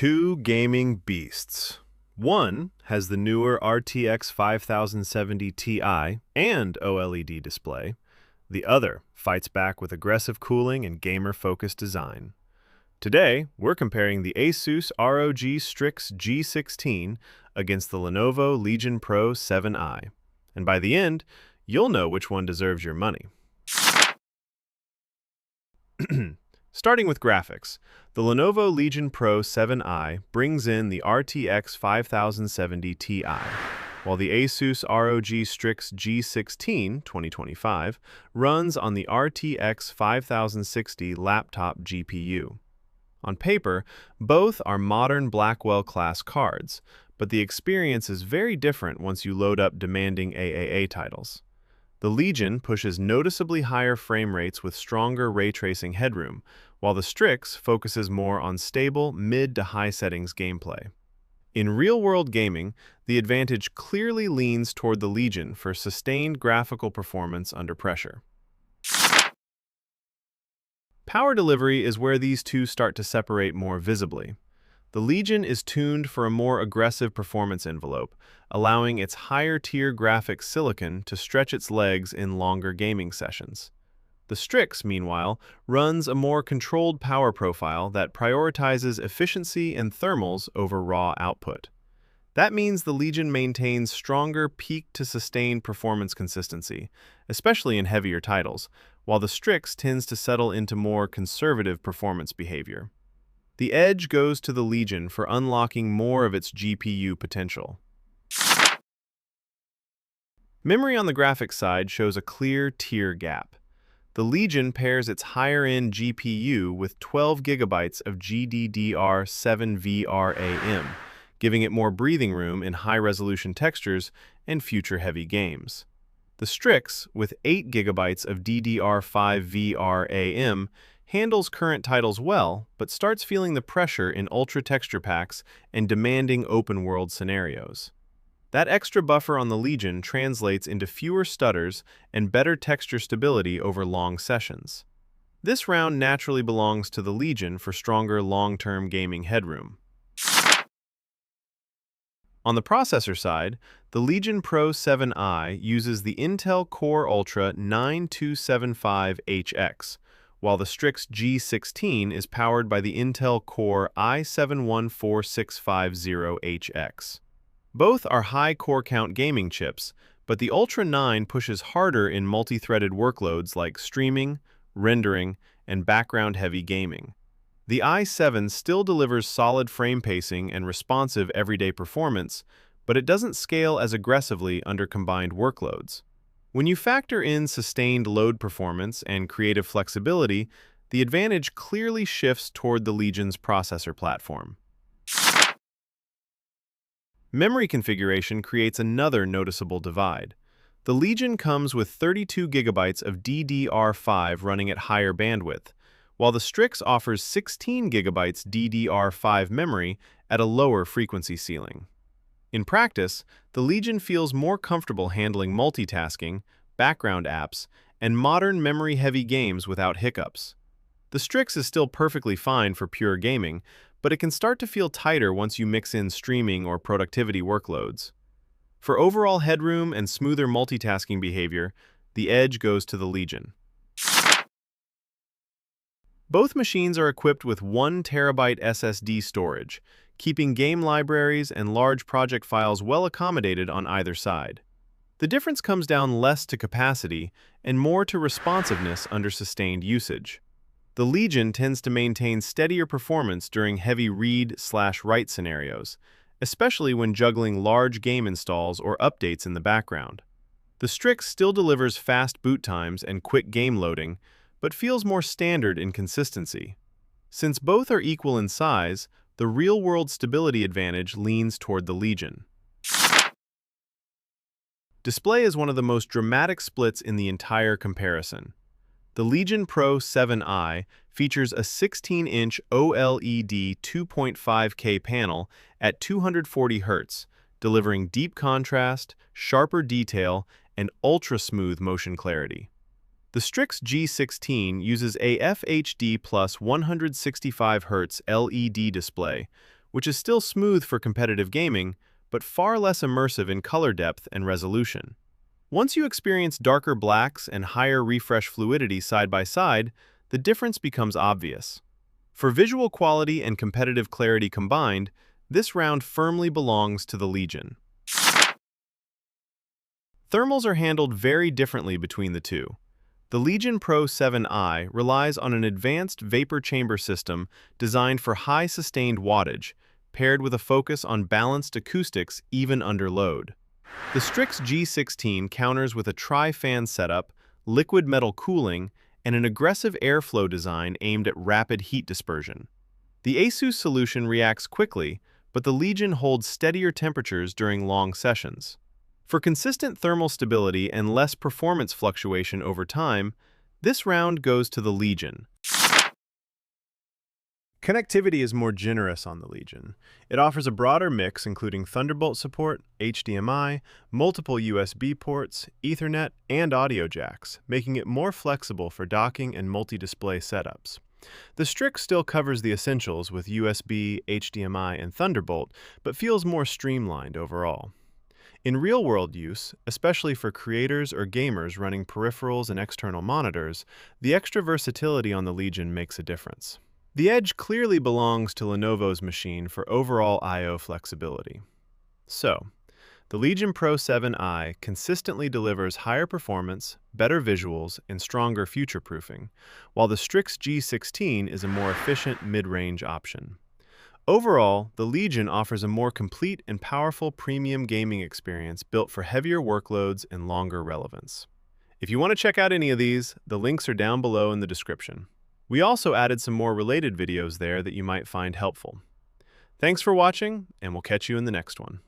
Two gaming beasts. One has the newer RTX 5070 Ti and OLED display. The other fights back with aggressive cooling and gamer-focused design. Today, we're comparing the ASUS ROG Strix G16 against the Lenovo Legion Pro 7i. And by the end, you'll know which one deserves your money. Starting with graphics, the Lenovo Legion Pro 7i brings in the RTX 5070 Ti, while the ASUS ROG Strix G16 2025 runs on the RTX 5060 laptop GPU. On paper, both are modern Blackwell-class cards, but the experience is very different once you load up demanding AAA titles. The Legion pushes noticeably higher frame rates with stronger ray tracing headroom, while the Strix focuses more on stable mid to high settings gameplay. In real-world gaming, the advantage clearly leans toward the Legion for sustained graphical performance under pressure. Power delivery is where these two start to separate more visibly. The Legion is tuned for a more aggressive performance envelope, allowing its higher-tier graphics silicon to stretch its legs in longer gaming sessions. The Strix, meanwhile, runs a more controlled power profile that prioritizes efficiency and thermals over raw output. That means the Legion maintains stronger peak-to-sustained performance consistency, especially in heavier titles, while the Strix tends to settle into more conservative performance behavior. The edge goes to the Legion for unlocking more of its GPU potential. Memory on the graphics side shows a clear tier gap. The Legion pairs its higher-end GPU with 12 GB of GDDR7 VRAM, giving it more breathing room in high-resolution textures and future-heavy games. The Strix, with 8 GB of DDR5 VRAM, handles current titles well, but starts feeling the pressure in ultra texture packs and demanding open-world scenarios. That extra buffer on the Legion translates into fewer stutters and better texture stability over long sessions. This round naturally belongs to the Legion for stronger long-term gaming headroom. On the processor side, the Legion Pro 7i uses the Intel Core Ultra 9275HX, while the Strix G16 is powered by the Intel Core i7-14650HX. Both are high core count gaming chips, but the Ultra 9 pushes harder in multi-threaded workloads like streaming, rendering, and background-heavy gaming. The i7 still delivers solid frame pacing and responsive everyday performance, but it doesn't scale as aggressively under combined workloads. When you factor in sustained load performance and creative flexibility, the advantage clearly shifts toward the Legion's processor platform. Memory configuration creates another noticeable divide. The Legion comes with 32 GB of DDR5 running at higher bandwidth, while the Strix offers 16 GB DDR5 memory at a lower frequency ceiling. In practice, the Legion feels more comfortable handling multitasking, background apps, and modern memory-heavy games without hiccups. The Strix is still perfectly fine for pure gaming, but it can start to feel tighter once you mix in streaming or productivity workloads. For overall headroom and smoother multitasking behavior, the edge goes to the Legion. Both machines are equipped with 1 TB SSD storage, keeping game libraries and large project files well accommodated on either side. The difference comes down less to capacity and more to responsiveness under sustained usage. The Legion tends to maintain steadier performance during heavy read/write scenarios, especially when juggling large game installs or updates in the background. The Strix still delivers fast boot times and quick game loading, but feels more standard in consistency. Since both are equal in size, the real-world stability advantage leans toward the Legion. Display is one of the most dramatic splits in the entire comparison. The Legion Pro 7i features a 16-inch OLED 2.5K panel at 240 Hz, delivering deep contrast, sharper detail, and ultra-smooth motion clarity. The Strix G16 uses a FHD plus 165 Hz LED display which is still smooth for competitive gaming, but far less immersive in color depth and resolution. Once you experience darker blacks and higher refresh fluidity side by side, the difference becomes obvious. For visual quality and competitive clarity combined, this round firmly belongs to the Legion. Thermals are handled very differently between the two. The Legion Pro 7i relies on an advanced vapor chamber system designed for high sustained wattage, paired with a focus on balanced acoustics even under load. The Strix G16 counters with a tri-fan setup, liquid metal cooling, and an aggressive airflow design aimed at rapid heat dispersion. The ASUS solution reacts quickly, but the Legion holds steadier temperatures during long sessions. For consistent thermal stability and less performance fluctuation over time, this round goes to the Legion. Connectivity is more generous on the Legion. It offers a broader mix including Thunderbolt support, HDMI, multiple USB ports, Ethernet, and audio jacks, making it more flexible for docking and multi-display setups. The Strix still covers the essentials with USB, HDMI, and Thunderbolt, but feels more streamlined overall. In real-world use, especially for creators or gamers running peripherals and external monitors, the extra versatility on the Legion makes a difference. The edge clearly belongs to Lenovo's machine for overall I/O flexibility. So, the Legion Pro 7i consistently delivers higher performance, better visuals, and stronger future-proofing, while the Strix G16 is a more efficient mid-range option. Overall, the Legion offers a more complete and powerful premium gaming experience built for heavier workloads and longer relevance. If you want to check out any of these, the links are down below in the description. We also added some more related videos there that you might find helpful. Thanks for watching, and we'll catch you in the next one.